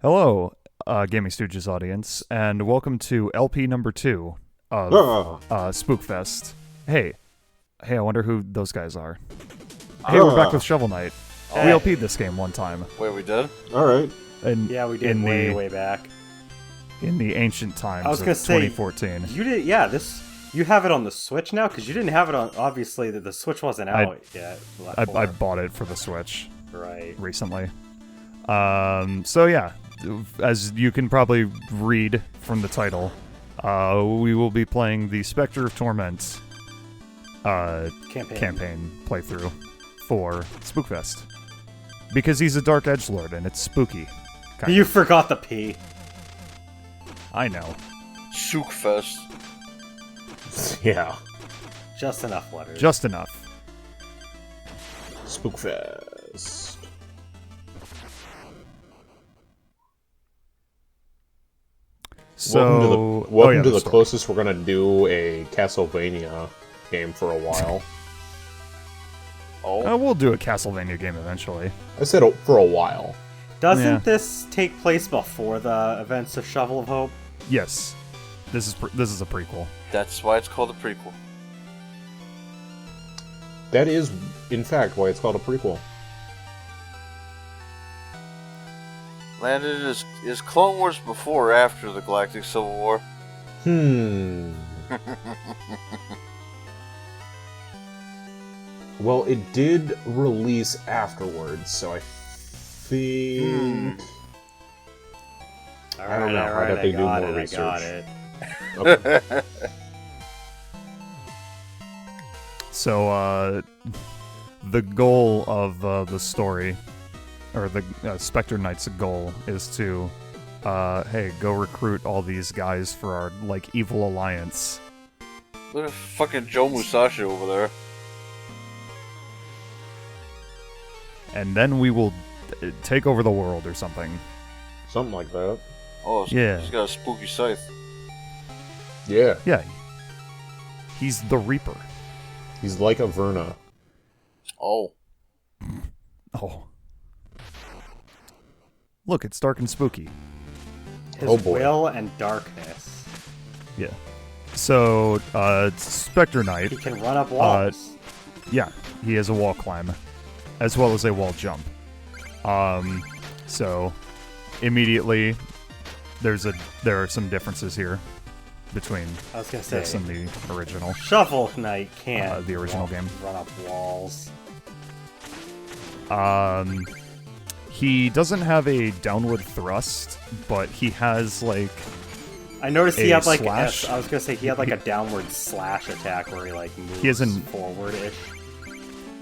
Hello, Gaming Stooges audience, and welcome to LP number 2 of Spookfest. Hey, I wonder who those guys are. Hey, we're back with Shovel Knight. Hey. We LP'd this game one time. Wait, we did? Alright. Yeah, we did way back. In the ancient times I was of gonna say, 2014. You did, yeah. You have it on the Switch now because you didn't have it on. Obviously, the Switch wasn't out yet. I bought it for the Switch recently. So yeah, as you can probably read from the title, we will be playing the Specter of Torment campaign playthrough for Spookfest. Because he's a dark edgelord and it's spooky. You forgot the P. I know. Spookfest. Yeah. Just enough letters. Just enough. Spookfest. So, welcome to the closest we're gonna do a Castlevania game for a while. We'll do a Castlevania game eventually. I said for a while. Doesn't this take place before the events of Shovel of Hope? Yes, this is a prequel. That's why it's called a prequel. That is, in fact, why it's called a prequel. Landon, is Clone Wars before or after the Galactic Civil War? Well, it did release afterwards, so I think... I don't know. I'd have to do more research. I got it. Okay. So, the goal of the story, or the Specter Knight's goal, is to, hey, go recruit all these guys for our, evil alliance. Look at fucking Joe Musashi over there. And then we will take over the world or something. Something like that. Oh, yeah. He's got a spooky scythe. Yeah. Yeah. He's the Reaper. He's like a Verna. Oh. Oh. Look, it's dark and spooky. His Oh boy. will and darkness. Yeah. So, Specter Knight. He can run up walls. Yeah, he has a wall climb, as well as a wall jump. So, immediately, there are some differences here between I was gonna say, this and the original. Shovel Knight can't the original game. run up walls. He doesn't have a downward thrust, but he has I noticed he had slash. I was gonna say he had a downward slash attack where he moves He has forward-ish.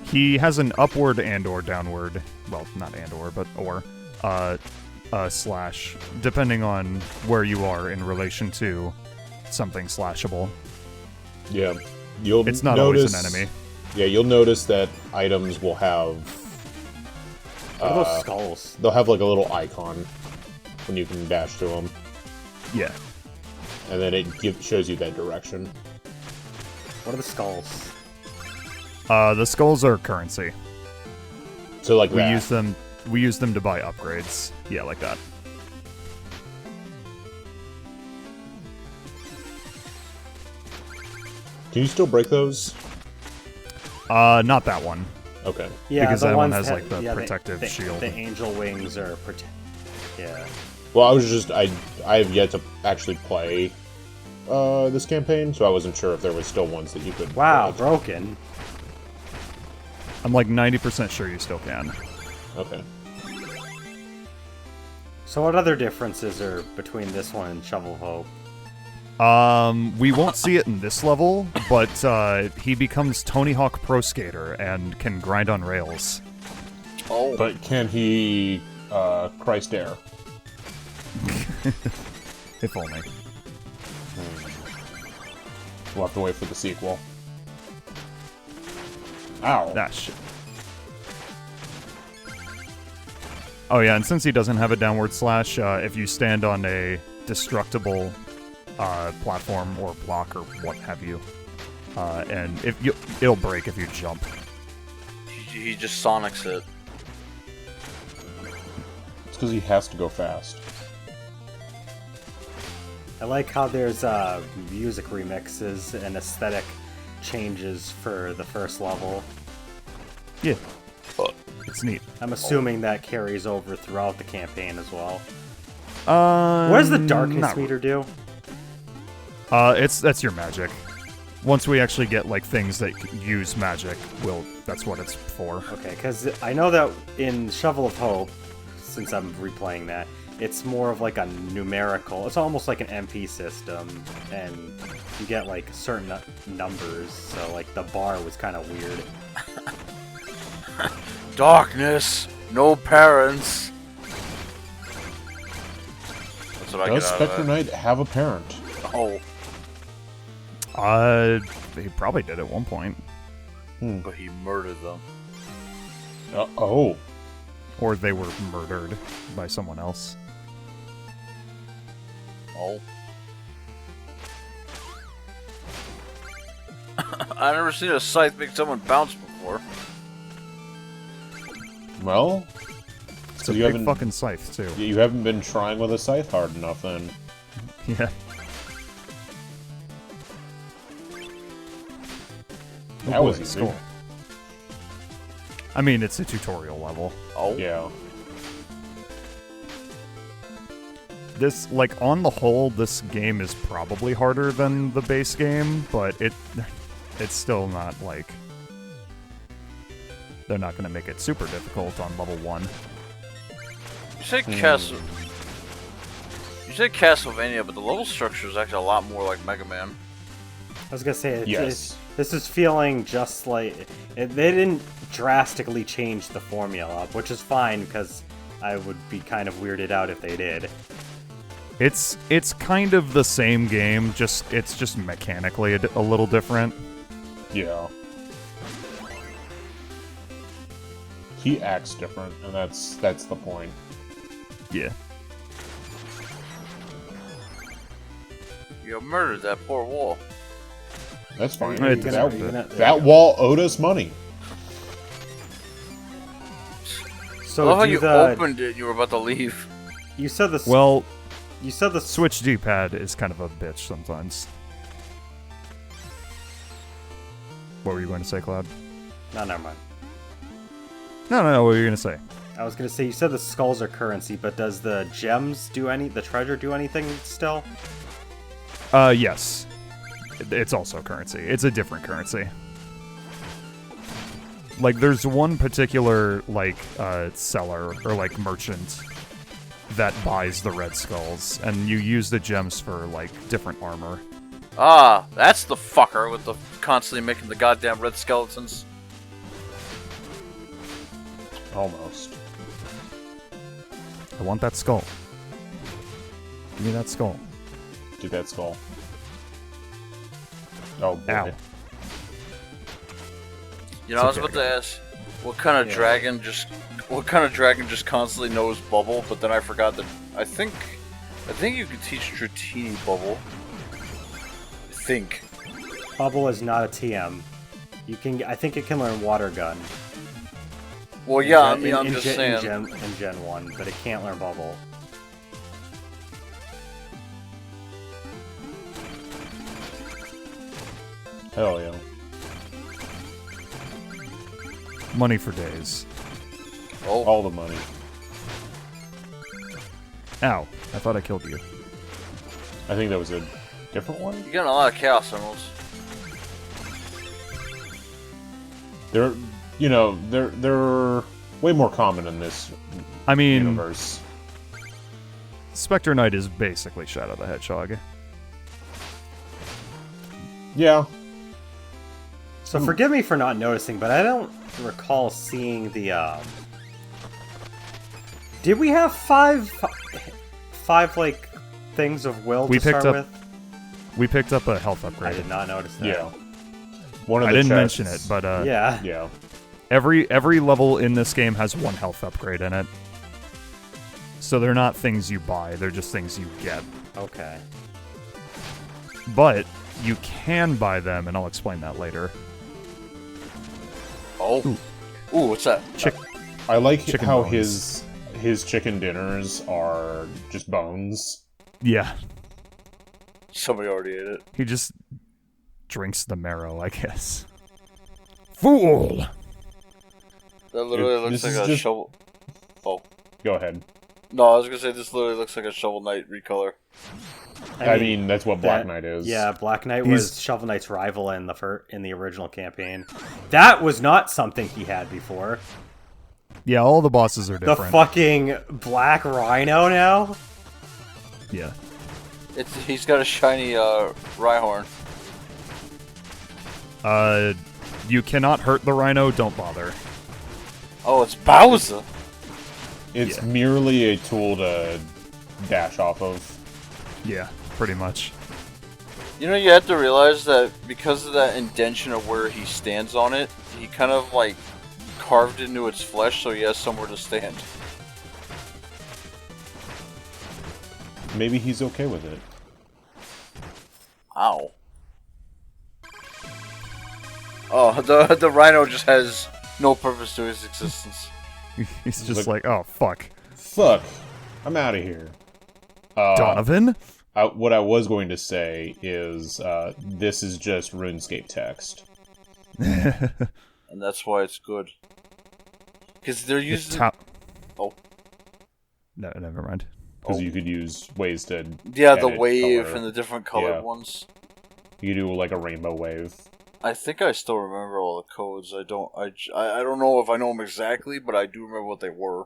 He has an upward and/or downward. Well, not and/or, but or. Slash, depending on where you are in relation to something slashable. Yeah. It's not always an enemy. Yeah, you'll notice that items will have... What are those skulls? They'll have a little icon when you can dash to them. Yeah. And then it shows you that direction. What are the skulls? The skulls are currency. So We use them to buy upgrades. Yeah, like that. Can you still break those? Not that one. Okay. Yeah, because the that one ones has that- protective shield. The angel wings are Yeah. Well, I have yet to actually play this campaign, so I wasn't sure if there was still ones that you could... Wow, broken. I'm 90% sure you still can. Okay. So what other differences are between this one and Shovel of Hope? We won't see it in this level, but he becomes Tony Hawk Pro Skater and can grind on rails. Oh. But can he Christ Air? If only. We'll have to wait for the sequel. Ow. Ah, shit. Oh yeah, and since he doesn't have a downward slash, if you stand on a destructible platform or block or what have you, and it'll break if you jump. He just Sonics it. because he has to go fast. I like how there's music remixes and aesthetic changes for the first level. Yeah. It's neat. I'm assuming that carries over throughout the campaign as well. What What does the darkness meter do? That's your magic. Once we actually get like things that use magic, that's what it's for. Okay, because I know that in Shovel of Hope, since I'm replaying that, it's more of like a numerical. It's almost like an MP system, and you get like certain numbers. So like the bar was kind of weird. Darkness, no parents. That's what I Does get out Specter of that. Knight have a parent? Oh, He probably did at one point. but he murdered them. Oh. Or they were murdered by someone else. Oh. I've never seen a scythe make someone bounce before. Well, It's a you big haven't- fucking scythe, too. you haven't been trying with a scythe hard enough then. Yeah. That was boy, easy. skull. I mean, it's a tutorial level. Oh. Yeah. This, like, on the whole, this game is probably harder than the base game, but it's still not, like... They're not going to make it super difficult on level 1. You said Castle. You said Castlevania, but the level structure is actually a lot more like Mega Man. I was gonna say, Yes. this is feeling just like they didn't drastically change the formula, which is fine because I would be kind of weirded out if they did. It's kind of the same game, it's just mechanically a little different. Yeah. He acts different, and that's the point. Yeah. You murdered that poor wall. That's fine. Are you gonna- that are you gonna- there that you go. wall owed us money. So I love how do you the opened it and you were about to leave. you said the Well, you said the Switch D-pad is kind of a bitch sometimes. What were you going to say, Cloud? no, never mind. No, what were you going to say? I was gonna say you said the skulls are currency, but does the gems the treasure do anything still? Yes. It's also currency. It's a different currency. Like, there's one particular, like, seller, or, like, merchant that buys the red skulls, and you use the gems for, like, different armor. Ah, that's the fucker with the constantly making the goddamn red skeletons. Almost. I want that skull. Give me that skull. Do that skull. Oh boy. Ow. You know, I was It's about to ask, what kind of dragon just constantly knows bubble? But then I forgot that I think you could teach Dratini bubble. I think. Bubble is not a TM. I think it can learn water gun. Well, yeah, I In- mean, I'm in just Gen- saying. in Gen 1, but it can't learn bubble. Hell yeah. Money for days. Oh, All the money. Ow. I thought I killed you. I think that was a different one. you're getting a lot of chaos emeralds. They're way more common in this I mean, universe. Specter Knight is basically Shadow the Hedgehog. Yeah. So forgive me for not noticing, but I don't recall seeing the. Did we have five like things of will We to picked start up- with? We picked up a health I upgrade. did not notice that. Yeah. One of I the didn't mention it, chests- but Yeah. Yeah. every level in this game has one health upgrade in it. So they're not things you buy, they're just things you get. Okay. But you can buy them, and I'll explain that later. Oh. Ooh, what's that? Chick I like Chicken how bones. his chicken dinners are just bones. Yeah. Somebody already ate it. He just drinks the marrow, I guess. Fool! That literally Dude, looks this like is a just- shovel. Oh. Go ahead. No, I was gonna say this literally looks like a Shovel Knight recolor. I mean, that's what Black Knight is. Yeah, Black Knight was Shovel Knight's rival in the original campaign. That was not something he had before. Yeah, all the bosses are The different. fucking Black Rhino now? Yeah. He's got a shiny Rhyhorn. You cannot hurt the rhino, don't bother. Oh, it's Bowser! It's Yeah. merely a tool to dash off of. Yeah, pretty much. You know, you have to realize that because of that indention of where he stands on it, he kind of, like, carved into its flesh so he has somewhere to stand. Maybe he's okay with it. Ow. Oh, the rhino just has no purpose to his existence. He's just like, oh, fuck. Fuck. I'm out of here. Donovan? What I was going to say is, this is just RuneScape text. And that's why it's good. Because they're using... Oh. No, never mind. Because you could use ways to... Yeah, the edit wave color. and the different colored Yeah. ones. You could do, like, a rainbow wave. I think I still remember all the codes. I don't know if I know them exactly, but I do remember what they were.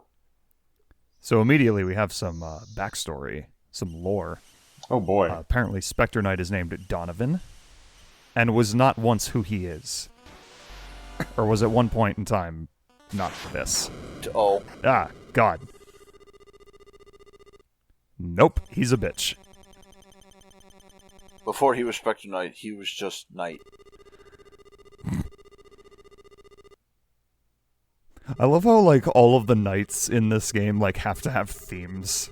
So immediately we have some backstory, some lore. Oh, boy. Apparently Specter Knight is named Donovan, and was not once who he is. Or was at one point in time not this. Oh. Ah, God. Nope, he's a bitch. Before he was Specter Knight, he was just Knight. I love how, like, all of the knights in this game, like, have to have themes.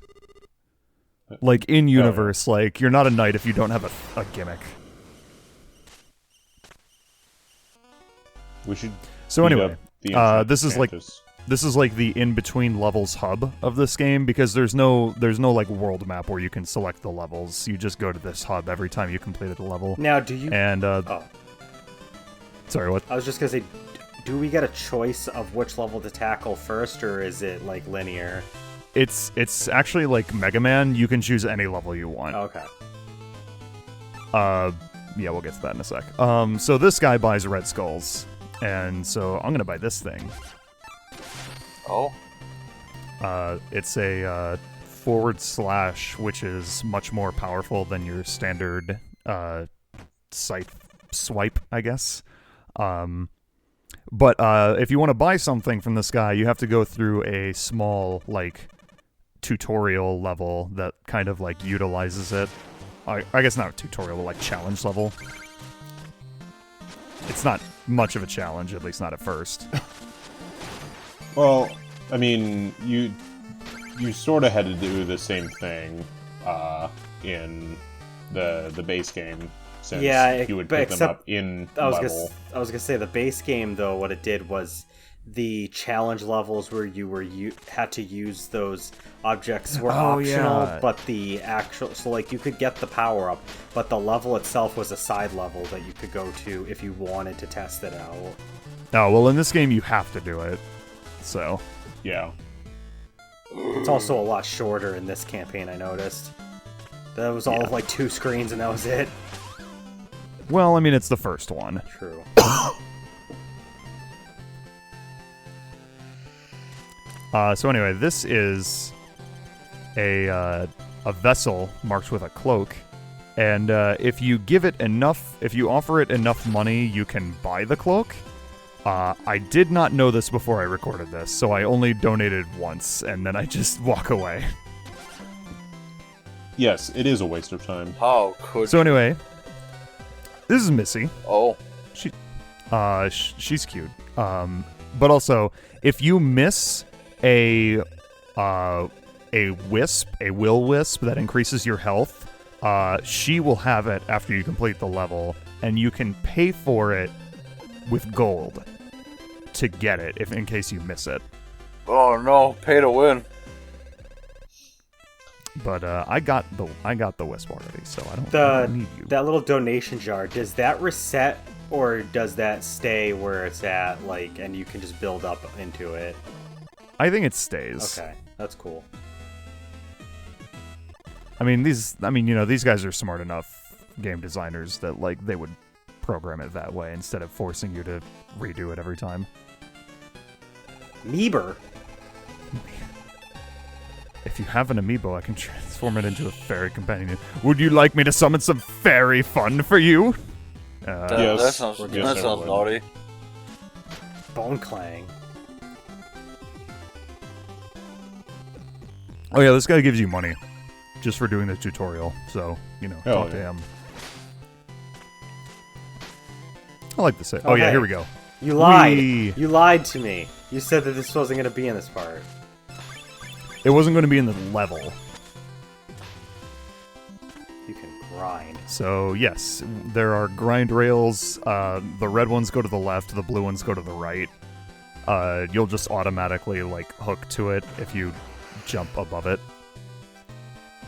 Like, in universe, like, you're not a knight if you don't have a gimmick. We should... So beat anyway, up the ancient this is Mantis. this is like the in-between levels hub of this game, because there's no like world map where you can select the levels. You just go to this hub every time you completed a level. Now, do you... And sorry, what? I was just gonna say, do we get a choice of which level to tackle first, or is it, like, linear? It's actually like Mega Man. You can choose any level you want. Okay. Yeah, we'll get to that in a sec. So this guy buys red skulls, and so I'm gonna buy this thing. Oh? It's a /, which is much more powerful than your standard scythe swipe, I guess. But if you want to buy something from this guy, you have to go through a small, like, tutorial level that kind of, like, utilizes it. I guess not a tutorial, but, like, challenge level. It's not much of a challenge, at least not at first. Well, I mean, you sort of had to do the same thing in the base game, since you would pick them up in level. I was gonna say the base game, though, what it did was the challenge levels where you had to use those objects were optional, yeah. but the actual, so like you could get the power up, but the level itself was a side level that you could go to if you wanted to test it out. Oh, well, in this game you have to do it, so... Yeah. It's also a lot shorter in this campaign, I noticed. That was all of like 2 screens and that was it. Well, I mean, it's the first one. True. So anyway, this is a vessel marked with a cloak, and if you offer it enough money, you can buy the cloak. I did not know this before I recorded this, so I only donated once, and then I just walk away. Yes, it is a waste of time. How could... So anyway, this is Missy. Oh. She's cute. But also, if you miss a will wisp that increases your health, she will have it after you complete the level, and you can pay for it with gold to get it, if in case you miss it. Oh no, pay to win. But I got the wisp already, so I don't need you. That little donation jar, does that reset or does that stay where it's at, like, and you can just build up into it? I think it stays. Okay, that's cool. I mean, these guys are smart enough game designers that like they would program it that way instead of forcing you to redo it every time. Meeber. If you have an amiibo, I can transform it into a fairy companion. Would you like me to summon some fairy fun for you? Yes. That sounds naughty. Bone Clang. Oh yeah, this guy gives you money just for doing the tutorial, so, talk to him. I like to say. Oh yeah, hey. here we go. You lied. Whee! You lied to me. You said that this wasn't going to be in this part. It wasn't going to be in the level. You can grind. So, yes, there are grind rails. The red ones go to the left, the blue ones go to the right. You'll just automatically, like, hook to it if you jump above it.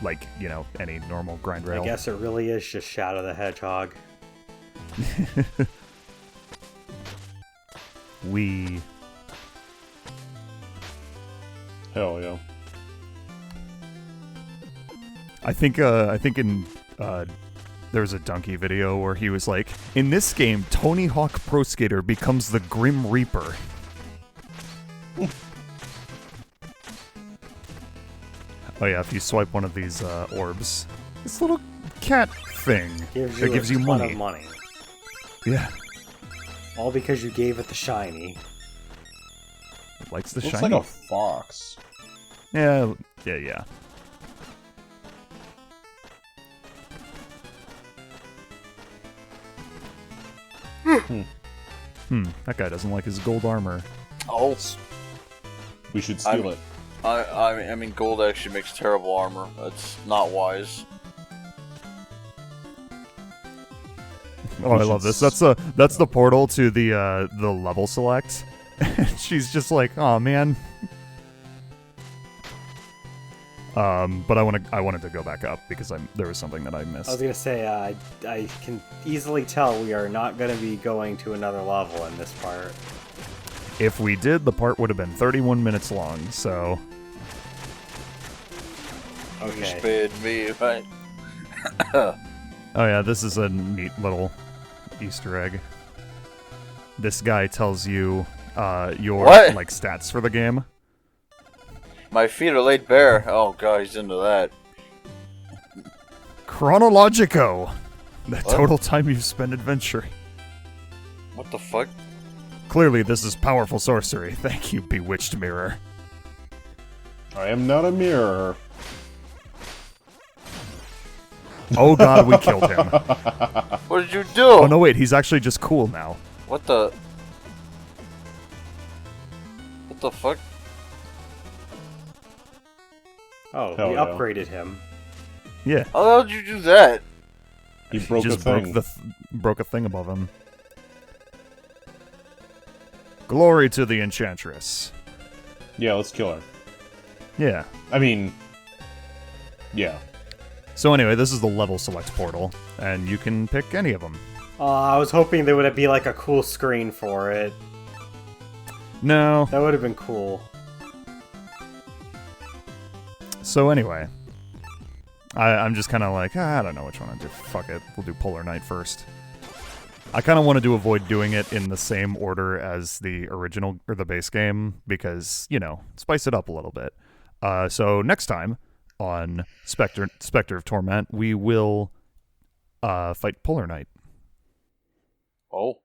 Like, any normal grind rail. I guess it really is just Shadow the Hedgehog. Hell yeah. I think in there was a Donkey video where he was like, in this game, Tony Hawk Pro Skater becomes the Grim Reaper. Oh yeah, if you swipe one of these orbs, this little cat thing that gives you a ton of money. Yeah. All because you gave it the shiny. It likes the Looks shiny. like a fox. Yeah. That guy doesn't like his gold armor. Oh, We should steal it. I mean, gold actually makes terrible armor. That's not wise. Oh, I love this. That's the portal to the level select. She's just like, oh man. But I wanted to go back up because there was something that I missed. I was gonna say, I can easily tell we are not gonna be going to another level in this part. If we did, the part would have been 31 minutes long. So. You spared me, right? Oh yeah, this is a neat little Easter egg. This guy tells you your like stats for the game. My feet are laid bare. Oh god, he's into that. Chronologico. The total time you've spent adventuring. What the fuck? Clearly, this is powerful sorcery. Thank you, bewitched mirror. I am not a mirror. Oh god, we killed him. What did you do? Oh no, wait, he's actually just cool now. What the fuck? Oh, Hell we yeah. upgraded him. Yeah. How the hell did you do that? He broke just a thing. broke a thing above him. Glory to the Enchantress. Yeah, let's kill her. Yeah. I mean, yeah. So anyway, this is the level select portal, and you can pick any of them. I was hoping there would be like a cool screen for it. No. That would have been cool. So anyway, I'm just kind of like, I don't know which one to do. Fuck it, we'll do Polar Night first. I kind of wanted to avoid doing it in the same order as the original or the base game because, spice it up a little bit. So next time on Specter of Torment, we will fight Polar Knight. Oh.